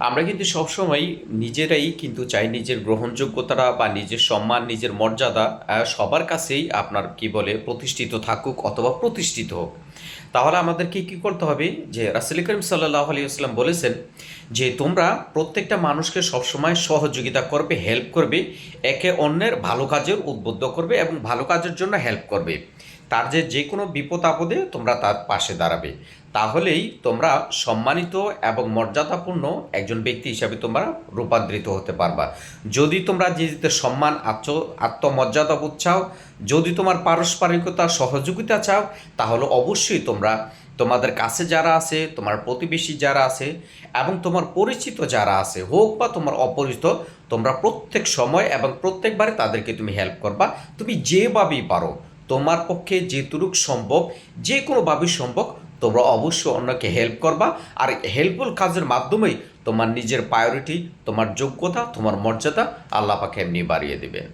আমরা কিন্তু সবসময় নিজেরাই কিন্তু চাই নিজের গ্রহণযোগ্যতা বা নিজের সম্মান, নিজের মর্যাদা সবার কাছেই আপনার কি বলে প্রতিষ্ঠিত থাকুক অথবা প্রতিষ্ঠিত হোক। তাহলে আমাদেরকে কি করতে হবে, যে রাসূল করিম সাল্লাল্লাহু আলাইহি ওয়াসাল্লাম বলেছেন যে তোমরা প্রত্যেকটা মানুষকে সবসময় সহযোগিতা করবে, হেল্প করবে, একে অন্যের ভালো কাজের উদ্বুদ্ধ করবে এবং ভালো কাজের জন্য হেল্প করবে। তার যে কোনো বিপদ আপদে তোমরা তার পাশে দাঁড়াবে। তাহলেই তোমরা সম্মানিত এবং মর্যাদাপূর্ণ একজন ব্যক্তি হিসাবে তোমরা রূপান্তরিত হতে পারবা। যদি তোমরা নিজেদের সম্মান, আত্মমর্যাদা বোধ চাও, যদি তোমার পারস্পরিকতা সহযোগিতা চাও, তাহলে অবশ্যই তোমরা তোমাদের কাছে যারা আছে, তোমার প্রতিবেশী যারা আছে এবং তোমার পরিচিত যারা আছে হোক বা তোমার অপরিচিত, তোমরা প্রত্যেক সময় এবং প্রত্যেকবারে তাদেরকে তুমি হেল্প করবা। তুমি যেভাবেই পারো, তোমার পক্ষে যেটুক সম্ভব, যে কোনোভাবেই সম্ভব, তোমরা অবশ্যই অন্যকে হেল্প করবা। আর হেল্পফুল কাজের মাধ্যমেই তোমার নিজের প্রায়োরিটি, তোমার যোগ্যতা, তোমার মর্যাদা আল্লাহ পাক এমনি বাড়িয়ে দেবেন।